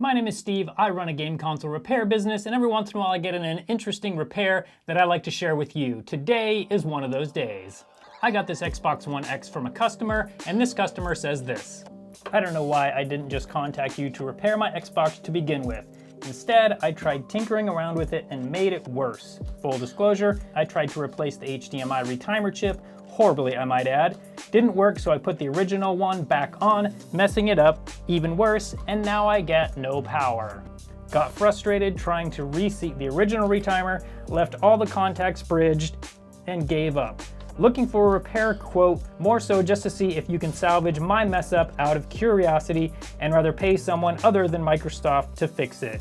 My name is Steve, I run a game console repair business, and every once in a while I get in an interesting repair that I like to share with you. Today is one of those days. I got this Xbox One X from a customer, and this customer says this. I don't know why I didn't just contact you to repair my Xbox to begin with. Instead, I tried tinkering around with it and made it worse. Full disclosure, I tried to replace the HDMI retimer chip, horribly I might add. Didn't work, so I put the original one back on, messing it up even worse, and now I get no power. Got frustrated trying to reseat the original retimer, left all the contacts bridged, and gave up. Looking for a repair quote, more so just to see if you can salvage my mess up out of curiosity and rather pay someone other than Microsoft to fix it.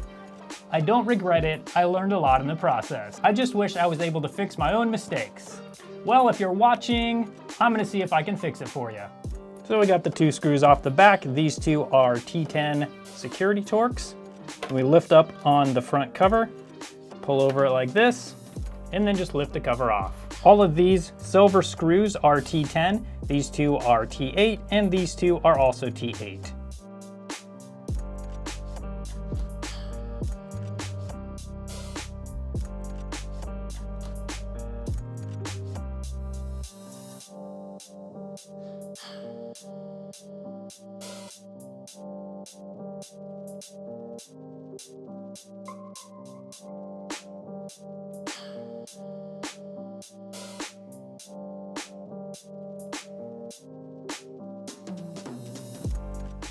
I don't regret it, I learned a lot in the process. I just wish I was able to fix my own mistakes. Well, if you're watching, I'm gonna see if I can fix it for you. So we got the two screws off the back. These two are T10 security Torx. We lift up on the front cover, pull over it like this, and then just lift the cover off. All of these silver screws are T10, these two are T8, and these two are also T8.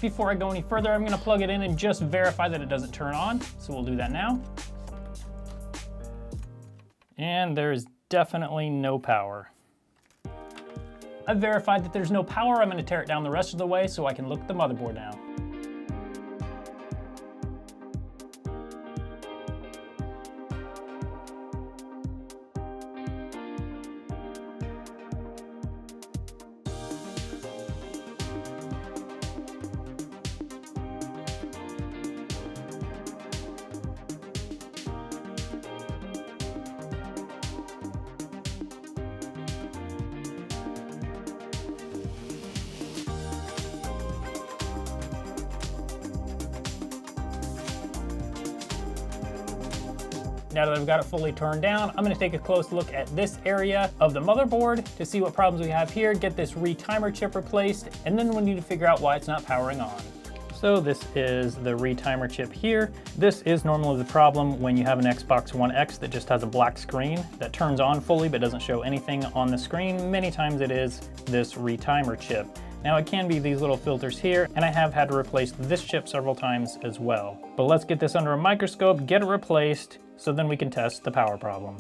Before I go any further, I'm gonna plug it in and just verify that it doesn't turn on. So we'll do that now. And there's definitely no power. I've verified that there's no power. I'm gonna tear it down the rest of the way so I can look at the motherboard now. Now that I've got it fully turned down, I'm gonna take a close look at this area of the motherboard to see what problems we have here, get this retimer chip replaced, and then we need to figure out why it's not powering on. So this is the retimer chip here. This is normally the problem when you have an Xbox One X that just has a black screen that turns on fully but doesn't show anything on the screen. Many times it is this retimer chip. Now it can be these little filters here, and I have had to replace this chip several times as well. But let's get this under a microscope, get it replaced, so then we can test the power problem.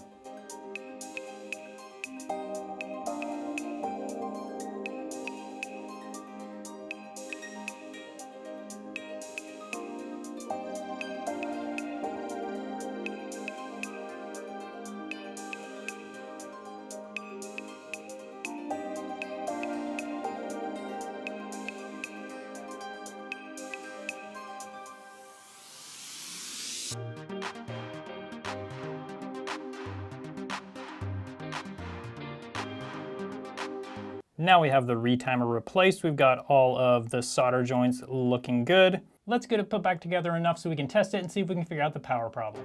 Now we have the retimer replaced. We've got all of the solder joints looking good. Let's get it put back together enough so we can test it and see if we can figure out the power problem.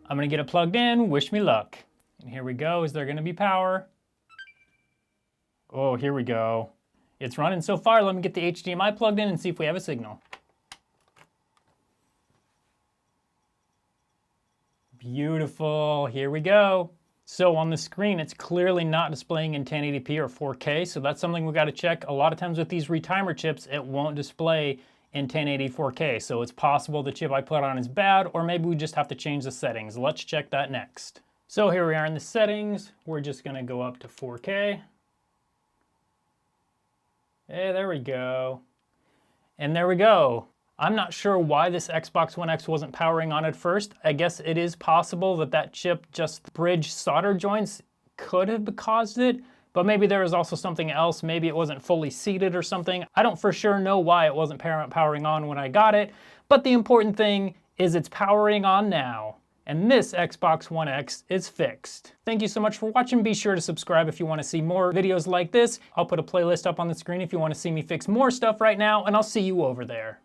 I'm gonna get it plugged in, wish me luck. And here we go, is there gonna be power? Oh, here we go. It's running so far, let me get the HDMI plugged in and see if we have a signal. Beautiful, here we go. So on the screen, it's clearly not displaying in 1080p or 4K, so that's something we gotta check. A lot of times with these retimer chips, it won't display in 1080 4K, so it's possible the chip I put on is bad, or maybe we just have to change the settings. Let's check that next. So here we are in the settings. We're just gonna go up to 4K. Hey, there we go. And there we go. I'm not sure why this Xbox One X wasn't powering on at first. I guess it is possible that that chip just bridged solder joints could have caused it, but maybe there was also something else. Maybe it wasn't fully seated or something. I don't for sure know why it wasn't powering on when I got it, but the important thing is it's powering on now. And this Xbox One X is fixed. Thank you so much for watching. Be sure to subscribe if you want to see more videos like this. I'll put a playlist up on the screen if you want to see me fix more stuff right now, and I'll see you over there.